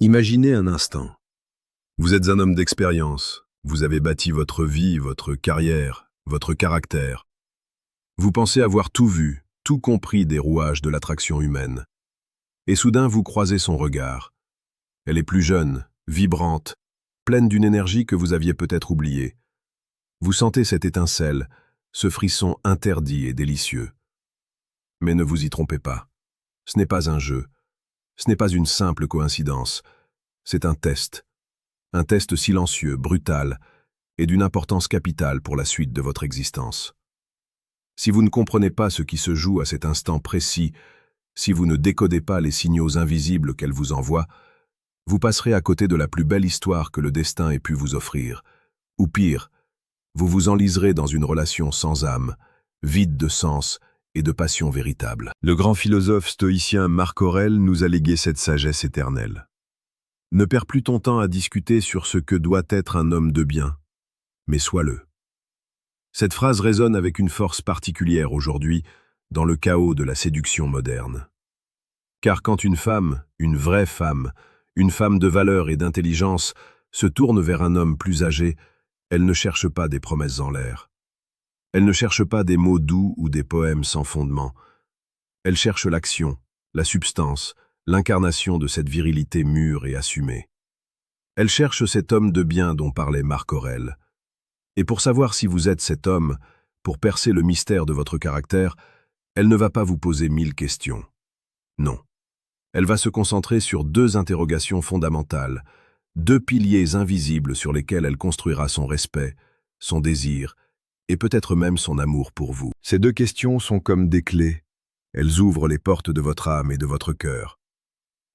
Imaginez un instant. Vous êtes un homme d'expérience. Vous avez bâti votre vie, votre carrière, votre caractère. Vous pensez avoir tout vu, tout compris des rouages de l'attraction humaine. Et soudain, vous croisez son regard. Elle est plus jeune, vibrante, pleine d'une énergie que vous aviez peut-être oubliée. Vous sentez cette étincelle, ce frisson interdit et délicieux. Mais ne vous y trompez pas. Ce n'est pas un jeu. Ce n'est pas une simple coïncidence. C'est un test silencieux, brutal, et d'une importance capitale pour la suite de votre existence. Si vous ne comprenez pas ce qui se joue à cet instant précis, si vous ne décodez pas les signaux invisibles qu'elle vous envoie, vous passerez à côté de la plus belle histoire que le destin ait pu vous offrir. Ou pire, vous vous enliserez dans une relation sans âme, vide de sens et de passion véritable. Le grand philosophe stoïcien Marc Aurèle nous a légué cette sagesse éternelle. Ne perds plus ton temps à discuter sur ce que doit être un homme de bien, mais sois-le. Cette phrase résonne avec une force particulière aujourd'hui dans le chaos de la séduction moderne. Car quand une femme, une vraie femme, une femme de valeur et d'intelligence, se tourne vers un homme plus âgé, elle ne cherche pas des promesses en l'air. Elle ne cherche pas des mots doux ou des poèmes sans fondement. Elle cherche l'action, la substance, l'incarnation de cette virilité mûre et assumée. Elle cherche cet homme de bien dont parlait Marc Aurèle. Et pour savoir si vous êtes cet homme, pour percer le mystère de votre caractère, elle ne va pas vous poser 1000 questions. Non. Elle va se concentrer sur 2 interrogations fondamentales, 2 piliers invisibles sur lesquels elle construira son respect, son désir, et peut-être même son amour pour vous. Ces 2 questions sont comme des clés. Elles ouvrent les portes de votre âme et de votre cœur.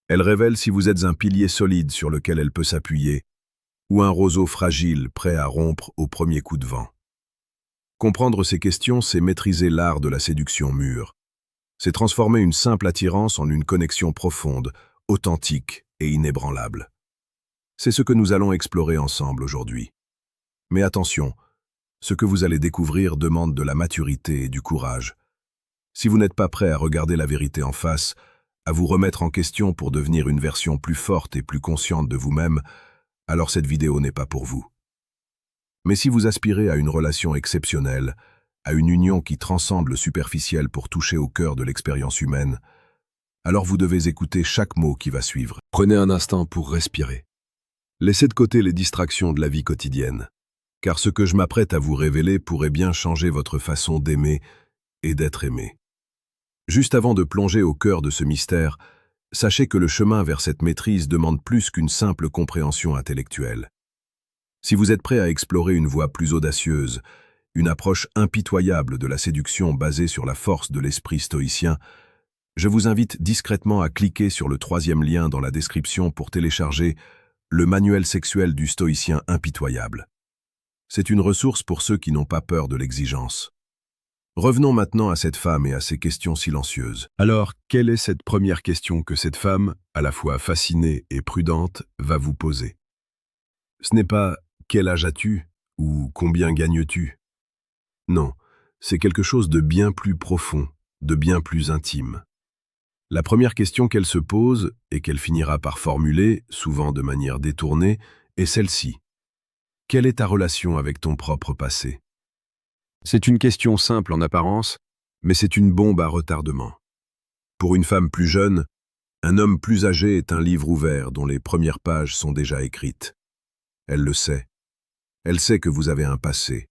Elles révèlent si vous êtes un pilier solide sur lequel elle peut s'appuyer, ou un roseau fragile prêt à rompre au premier coup de vent. Comprendre ces questions, c'est maîtriser l'art de la séduction mûre. C'est transformer une simple attirance en une connexion profonde, authentique et inébranlable. C'est ce que nous allons explorer ensemble aujourd'hui. Mais attention, ce que vous allez découvrir demande de la maturité et du courage. Si vous n'êtes pas prêt à regarder la vérité en face, à vous remettre en question pour devenir une version plus forte et plus consciente de vous-même, alors cette vidéo n'est pas pour vous. Mais si vous aspirez à une relation exceptionnelle, à une union qui transcende le superficiel pour toucher au cœur de l'expérience humaine, alors vous devez écouter chaque mot qui va suivre. Prenez un instant pour respirer. Laissez de côté les distractions de la vie quotidienne, car ce que je m'apprête à vous révéler pourrait bien changer votre façon d'aimer et d'être aimé. Juste avant de plonger au cœur de ce mystère, sachez que le chemin vers cette maîtrise demande plus qu'une simple compréhension intellectuelle. Si vous êtes prêt à explorer une voie plus audacieuse, une approche impitoyable de la séduction basée sur la force de l'esprit stoïcien, je vous invite discrètement à cliquer sur le 3e lien dans la description pour télécharger le manuel sexuel du stoïcien impitoyable. C'est une ressource pour ceux qui n'ont pas peur de l'exigence. Revenons maintenant à cette femme et à ses questions silencieuses. Alors, quelle est cette première question que cette femme, à la fois fascinée et prudente, va vous poser? Ce n'est pas « quel âge as-tu » ou « combien gagnes-tu » ? Non, c'est quelque chose de bien plus profond, de bien plus intime. La première question qu'elle se pose, et qu'elle finira par formuler, souvent de manière détournée, est celle-ci. Quelle est ta relation avec ton propre passé? C'est une question simple en apparence, mais c'est une bombe à retardement. Pour une femme plus jeune, un homme plus âgé est un livre ouvert dont les premières pages sont déjà écrites. Elle le sait. Elle sait que vous avez un passé.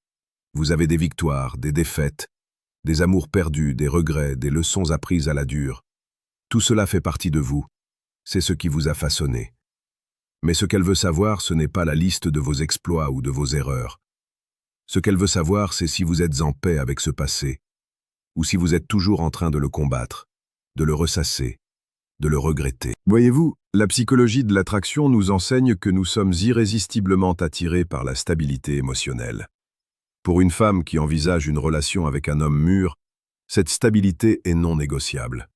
Vous avez des victoires, des défaites, des amours perdus, des regrets, des leçons apprises à la dure. Tout cela fait partie de vous. C'est ce qui vous a façonné. Mais ce qu'elle veut savoir, ce n'est pas la liste de vos exploits ou de vos erreurs. Ce qu'elle veut savoir, c'est si vous êtes en paix avec ce passé, ou si vous êtes toujours en train de le combattre, de le ressasser, de le regretter. Voyez-vous, la psychologie de l'attraction nous enseigne que nous sommes irrésistiblement attirés par la stabilité émotionnelle. Pour une femme qui envisage une relation avec un homme mûr, cette stabilité est non négociable.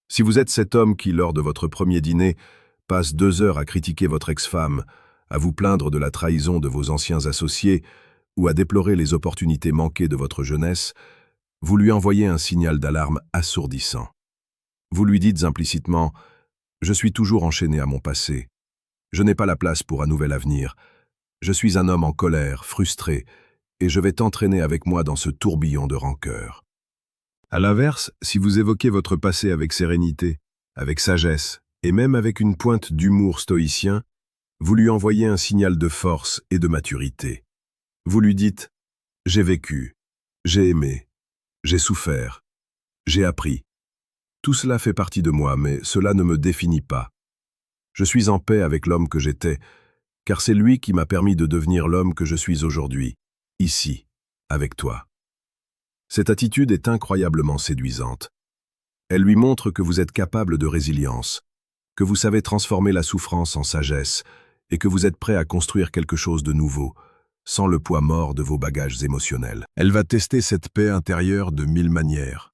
Si vous êtes cet homme qui, lors de votre premier dîner, passe 2 heures à critiquer votre ex-femme, à vous plaindre de la trahison de vos anciens associés ou à déplorer les opportunités manquées de votre jeunesse, vous lui envoyez un signal d'alarme assourdissant. Vous lui dites implicitement « Je suis toujours enchaîné à mon passé. Je n'ai pas la place pour un nouvel avenir. Je suis un homme en colère, frustré, et je vais t'entraîner avec moi dans ce tourbillon de rancœur. À l'inverse, si vous évoquez votre passé avec sérénité, avec sagesse, et même avec une pointe d'humour stoïcien, vous lui envoyez un signal de force et de maturité. Vous lui dites « J'ai vécu, j'ai aimé, j'ai souffert, j'ai appris. Tout cela fait partie de moi, mais cela ne me définit pas. Je suis en paix avec l'homme que j'étais, car c'est lui qui m'a permis de devenir l'homme que je suis aujourd'hui, ici, avec toi. » Cette attitude est incroyablement séduisante. Elle lui montre que vous êtes capable de résilience, que vous savez transformer la souffrance en sagesse et que vous êtes prêt à construire quelque chose de nouveau, sans le poids mort de vos bagages émotionnels. Elle va tester cette paix intérieure de 1000 manières.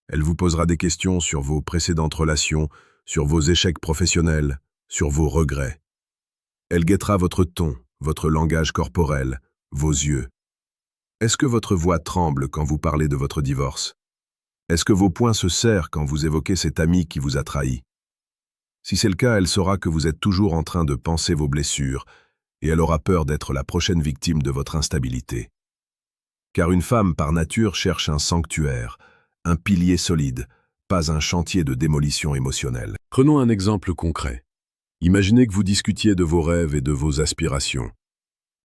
Elle vous posera des questions sur vos précédentes relations, sur vos échecs professionnels, sur vos regrets. Elle guettera votre ton, votre langage corporel, vos yeux. Est-ce que votre voix tremble quand vous parlez de votre divorce? Est-ce que vos poings se serrent quand vous évoquez cet ami qui vous a trahi? Si c'est le cas, elle saura que vous êtes toujours en train de penser vos blessures et elle aura peur d'être la prochaine victime de votre instabilité. Car une femme, par nature, cherche un sanctuaire, un pilier solide, pas un chantier de démolition émotionnelle. Prenons un exemple concret. Imaginez que vous discutiez de vos rêves et de vos aspirations.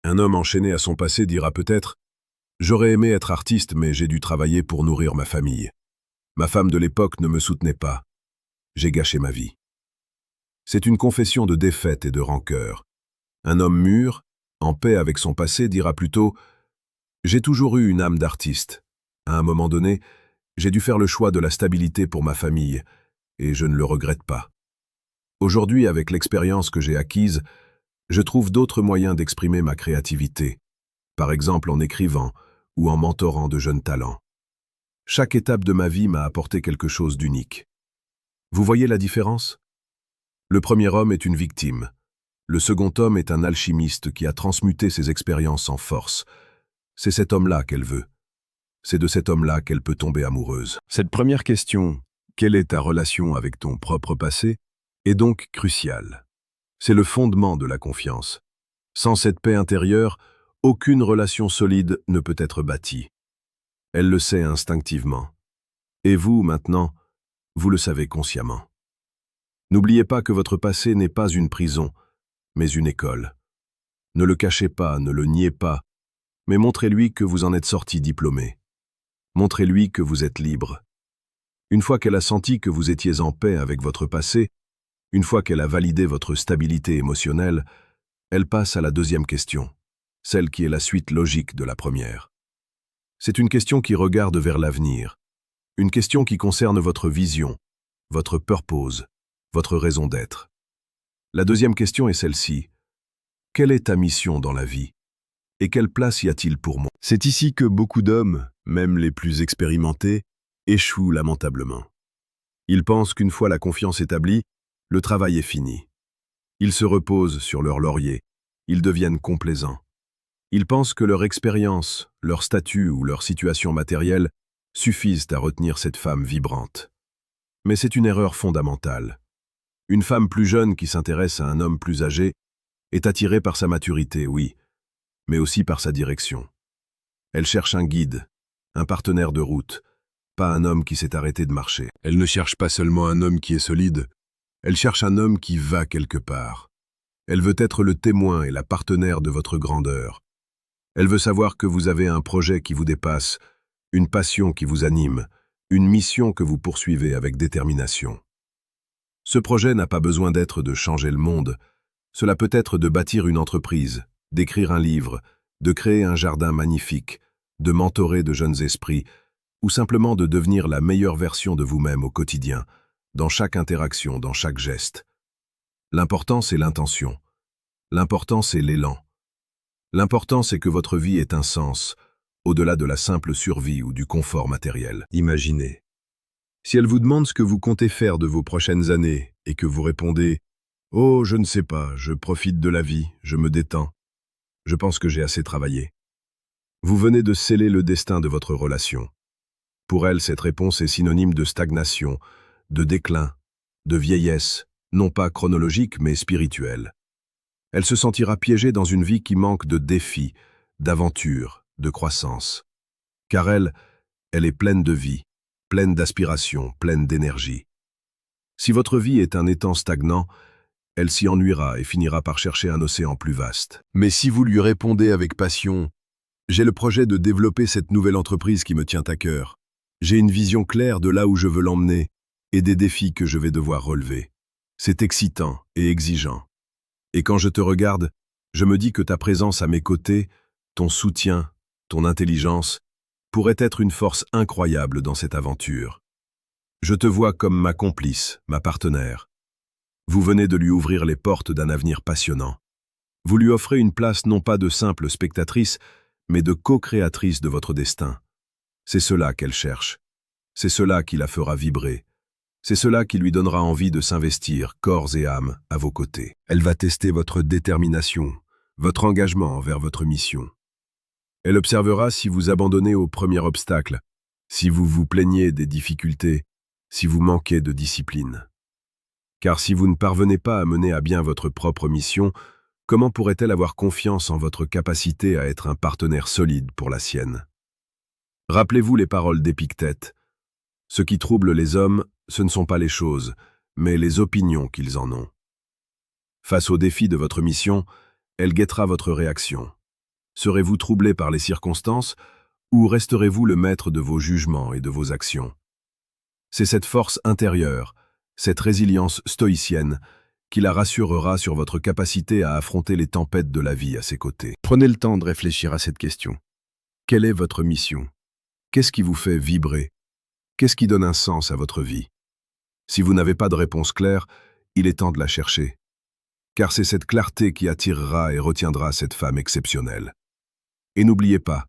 Un homme enchaîné à son passé dira peut-être « J'aurais aimé être artiste, mais j'ai dû travailler pour nourrir ma famille. Ma femme de l'époque ne me soutenait pas. J'ai gâché ma vie. » C'est une confession de défaite et de rancœur. Un homme mûr, en paix avec son passé, dira plutôt « J'ai toujours eu une âme d'artiste. À un moment donné, j'ai dû faire le choix de la stabilité pour ma famille, et je ne le regrette pas. Aujourd'hui, avec l'expérience que j'ai acquise, je trouve d'autres moyens d'exprimer ma créativité, par exemple en écrivant ou en mentorant de jeunes talents. Chaque étape de ma vie m'a apporté quelque chose d'unique. Vous voyez la différence? Le premier homme est une victime. Le second homme est un alchimiste qui a transmuté ses expériences en force. C'est cet homme-là qu'elle veut. C'est de cet homme-là qu'elle peut tomber amoureuse. Cette première question, quelle est ta relation avec ton propre passé, est donc cruciale. C'est le fondement de la confiance. Sans cette paix intérieure, aucune relation solide ne peut être bâtie. Elle le sait instinctivement. Et vous, maintenant, vous le savez consciemment. N'oubliez pas que votre passé n'est pas une prison, mais une école. Ne le cachez pas, ne le niez pas, mais montrez-lui que vous en êtes sorti diplômé. Montrez-lui que vous êtes libre. Une fois qu'elle a senti que vous étiez en paix avec votre passé, une fois qu'elle a validé votre stabilité émotionnelle, elle passe à la deuxième question, celle qui est la suite logique de la première. C'est une question qui regarde vers l'avenir, une question qui concerne votre vision, votre purpose, votre raison d'être. La deuxième question est celle-ci. Quelle est ta mission dans la vie? Et quelle place y a-t-il pour moi? C'est ici que beaucoup d'hommes, même les plus expérimentés, échouent lamentablement. Ils pensent qu'une fois la confiance établie, le travail est fini. Ils se reposent sur leurs lauriers, ils deviennent complaisants. Ils pensent que leur expérience, leur statut ou leur situation matérielle suffisent à retenir cette femme vibrante. Mais c'est une erreur fondamentale. Une femme plus jeune qui s'intéresse à un homme plus âgé est attirée par sa maturité, oui, mais aussi par sa direction. Elle cherche un guide, un partenaire de route, pas un homme qui s'est arrêté de marcher. Elle ne cherche pas seulement un homme qui est solide, elle cherche un homme qui va quelque part. Elle veut être le témoin et la partenaire de votre grandeur. Elle veut savoir que vous avez un projet qui vous dépasse, une passion qui vous anime, une mission que vous poursuivez avec détermination. Ce projet n'a pas besoin d'être de changer le monde, cela peut être de bâtir une entreprise, d'écrire un livre, de créer un jardin magnifique, de mentorer de jeunes esprits, ou simplement de devenir la meilleure version de vous-même au quotidien, dans chaque interaction, dans chaque geste. L'important, c'est l'intention. L'important, c'est l'élan. L'important, c'est que votre vie ait un sens, au-delà de la simple survie ou du confort matériel. Imaginez. Si elle vous demande ce que vous comptez faire de vos prochaines années, et que vous répondez « Oh, je ne sais pas, je profite de la vie, je me détends. Je pense que j'ai assez travaillé. » Vous venez de sceller le destin de votre relation. Pour elle, cette réponse est synonyme de stagnation, de déclin, de vieillesse, non pas chronologique mais spirituelle. Elle se sentira piégée dans une vie qui manque de défis, d'aventures, de croissance. Car elle est pleine de vie, pleine d'aspiration, pleine d'énergie. Si votre vie est un étang stagnant, elle s'y ennuiera et finira par chercher un océan plus vaste. Mais si vous lui répondez avec passion, « J'ai le projet de développer cette nouvelle entreprise qui me tient à cœur. J'ai une vision claire de là où je veux l'emmener et des défis que je vais devoir relever. C'est excitant et exigeant. Et quand je te regarde, je me dis que ta présence à mes côtés, ton soutien, ton intelligence, pourrait être une force incroyable dans cette aventure. Je te vois comme ma complice, ma partenaire. Vous venez de lui ouvrir les portes d'un avenir passionnant. Vous lui offrez une place non pas de simple spectatrice, mais de co-créatrice de votre destin. C'est cela qu'elle cherche. C'est cela qui la fera vibrer. C'est cela qui lui donnera envie de s'investir, corps et âme, à vos côtés. Elle va tester votre détermination, votre engagement envers votre mission. Elle observera si vous abandonnez au premier obstacle, si vous vous plaignez des difficultés, si vous manquez de discipline. Car si vous ne parvenez pas à mener à bien votre propre mission, comment pourrait-elle avoir confiance en votre capacité à être un partenaire solide pour la sienne? Rappelez-vous les paroles d'Épictète. Ce qui trouble les hommes, ce ne sont pas les choses, mais les opinions qu'ils en ont. Face au défi de votre mission, elle guettera votre réaction. Serez-vous troublé par les circonstances ou resterez-vous le maître de vos jugements et de vos actions? C'est cette force intérieure, cette résilience stoïcienne, qui la rassurera sur votre capacité à affronter les tempêtes de la vie à ses côtés. Prenez le temps de réfléchir à cette question. Quelle est votre mission? Qu'est-ce qui vous fait vibrer? Qu'est-ce qui donne un sens à votre vie? Si vous n'avez pas de réponse claire, il est temps de la chercher. Car c'est cette clarté qui attirera et retiendra cette femme exceptionnelle. Et n'oubliez pas,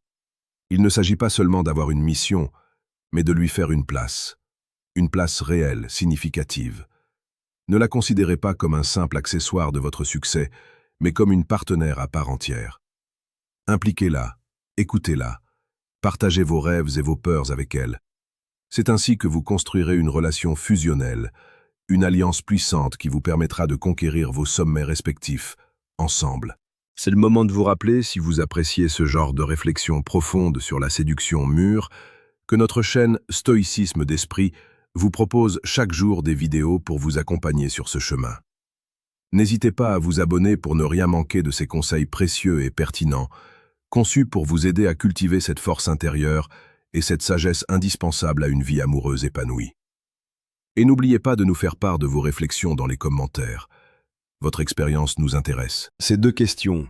il ne s'agit pas seulement d'avoir une mission, mais de lui faire une place réelle, significative. Ne la considérez pas comme un simple accessoire de votre succès, mais comme une partenaire à part entière. Impliquez-la, écoutez-la, partagez vos rêves et vos peurs avec elle. C'est ainsi que vous construirez une relation fusionnelle, une alliance puissante qui vous permettra de conquérir vos sommets respectifs, ensemble. C'est le moment de vous rappeler, si vous appréciez ce genre de réflexion profonde sur la séduction mûre, que notre chaîne Stoïcisme d'Esprit vous propose chaque jour des vidéos pour vous accompagner sur ce chemin. N'hésitez pas à vous abonner pour ne rien manquer de ces conseils précieux et pertinents, conçus pour vous aider à cultiver cette force intérieure et cette sagesse indispensable à une vie amoureuse épanouie. Et n'oubliez pas de nous faire part de vos réflexions dans les commentaires. Votre expérience nous intéresse. Ces deux questions,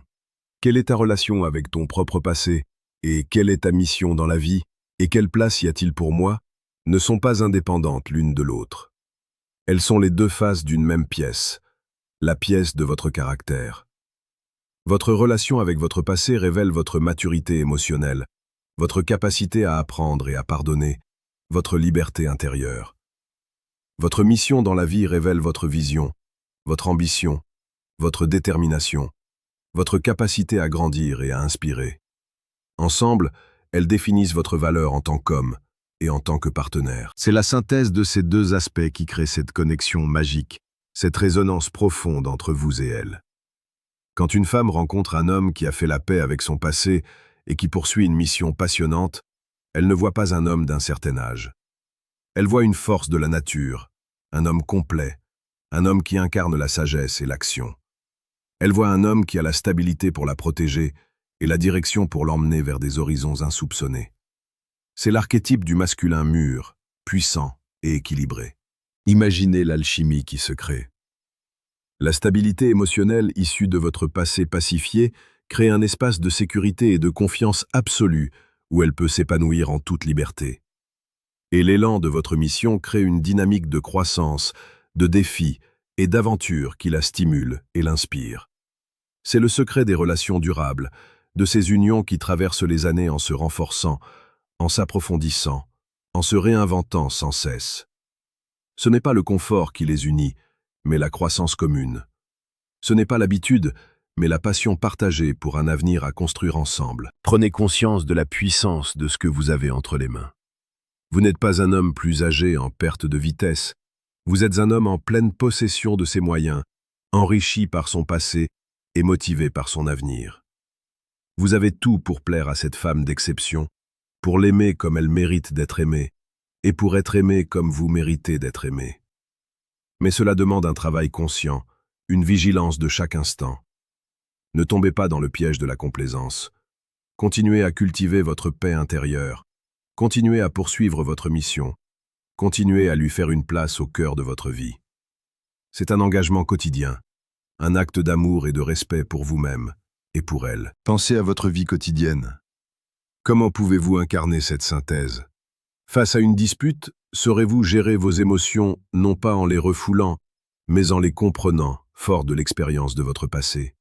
quelle est ta relation avec ton propre passé et quelle est ta mission dans la vie et quelle place y a-t-il pour moi, ne sont pas indépendantes l'une de l'autre. Elles sont les deux faces d'une même pièce, la pièce de votre caractère. Votre relation avec votre passé révèle votre maturité émotionnelle, votre capacité à apprendre et à pardonner, votre liberté intérieure. Votre mission dans la vie révèle votre vision, votre ambition, votre détermination, votre capacité à grandir et à inspirer. Ensemble, elles définissent votre valeur en tant qu'homme et en tant que partenaire. C'est la synthèse de ces deux aspects qui crée cette connexion magique, cette résonance profonde entre vous et elle. Quand une femme rencontre un homme qui a fait la paix avec son passé et qui poursuit une mission passionnante, elle ne voit pas un homme d'un certain âge. Elle voit une force de la nature, un homme complet, un homme qui incarne la sagesse et l'action. Elle voit un homme qui a la stabilité pour la protéger et la direction pour l'emmener vers des horizons insoupçonnés. C'est l'archétype du masculin mûr, puissant et équilibré. Imaginez l'alchimie qui se crée. La stabilité émotionnelle issue de votre passé pacifié crée un espace de sécurité et de confiance absolue où elle peut s'épanouir en toute liberté. Et l'élan de votre mission crée une dynamique de croissance, de défis et d'aventure qui la stimule et l'inspire. C'est le secret des relations durables, de ces unions qui traversent les années en se renforçant, en s'approfondissant, en se réinventant sans cesse. Ce n'est pas le confort qui les unit, mais la croissance commune. Ce n'est pas l'habitude, mais la passion partagée pour un avenir à construire ensemble. Prenez conscience de la puissance de ce que vous avez entre les mains. Vous n'êtes pas un homme plus âgé en perte de vitesse. Vous êtes un homme en pleine possession de ses moyens, enrichi par son passé et motivé par son avenir. Vous avez tout pour plaire à cette femme d'exception, pour l'aimer comme elle mérite d'être aimée, et pour être aimée comme vous méritez d'être aimé. Mais cela demande un travail conscient, une vigilance de chaque instant. Ne tombez pas dans le piège de la complaisance. Continuez à cultiver votre paix intérieure. Continuez à poursuivre votre mission. Continuez à lui faire une place au cœur de votre vie. C'est un engagement quotidien, un acte d'amour et de respect pour vous-même et pour elle. Pensez à votre vie quotidienne. Comment pouvez-vous incarner cette synthèse? Face à une dispute, saurez-vous gérer vos émotions non pas en les refoulant, mais en les comprenant, fort de l'expérience de votre passé?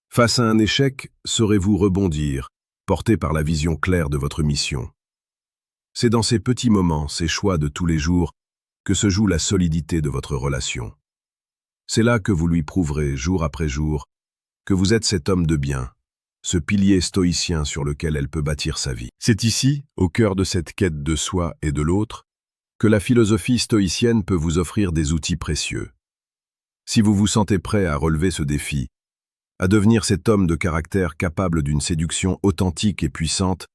Face à un échec, saurez-vous rebondir, porté par la vision claire de votre mission? C'est dans ces petits moments, ces choix de tous les jours, que se joue la solidité de votre relation. C'est là que vous lui prouverez, jour après jour, que vous êtes cet homme de bien, ce pilier stoïcien sur lequel elle peut bâtir sa vie. C'est ici, au cœur de cette quête de soi et de l'autre, que la philosophie stoïcienne peut vous offrir des outils précieux. Si vous vous sentez prêt à relever ce défi, à devenir cet homme de caractère capable d'une séduction authentique et puissante,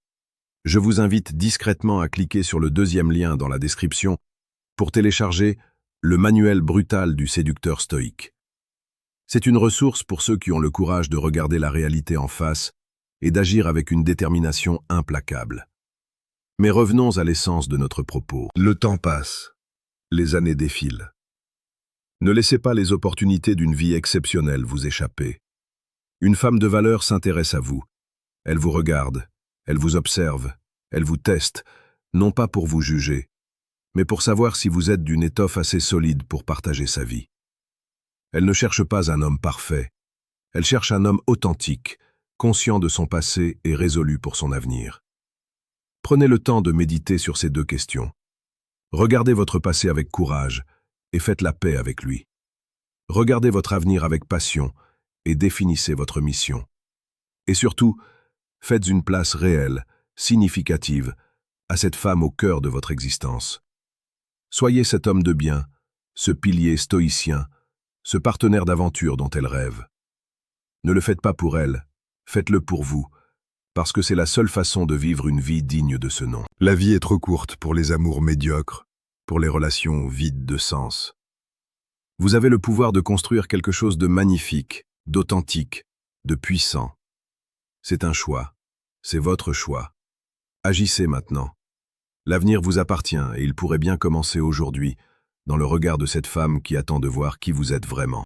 je vous invite discrètement à cliquer sur le deuxième lien dans la description pour télécharger le manuel brutal du séducteur stoïque. C'est une ressource pour ceux qui ont le courage de regarder la réalité en face et d'agir avec une détermination implacable. Mais revenons à l'essence de notre propos. Le temps passe. Les années défilent. Ne laissez pas les opportunités d'une vie exceptionnelle vous échapper. Une femme de valeur s'intéresse à vous. Elle vous regarde, elle vous observe, elle vous teste, non pas pour vous juger, mais pour savoir si vous êtes d'une étoffe assez solide pour partager sa vie. Elle ne cherche pas un homme parfait, elle cherche un homme authentique, conscient de son passé et résolu pour son avenir. Prenez le temps de méditer sur ces deux questions. Regardez votre passé avec courage et faites la paix avec lui. Regardez votre avenir avec passion et définissez votre mission. Et surtout, faites une place réelle, significative, à cette femme au cœur de votre existence. Soyez cet homme de bien, ce pilier stoïcien, ce partenaire d'aventure dont elle rêve. Ne le faites pas pour elle, faites-le pour vous, parce que c'est la seule façon de vivre une vie digne de ce nom. La vie est trop courte pour les amours médiocres, pour les relations vides de sens. Vous avez le pouvoir de construire quelque chose de magnifique, d'authentique, de puissant. C'est un choix, c'est votre choix. Agissez maintenant. L'avenir vous appartient et il pourrait bien commencer aujourd'hui, dans le regard de cette femme qui attend de voir qui vous êtes vraiment.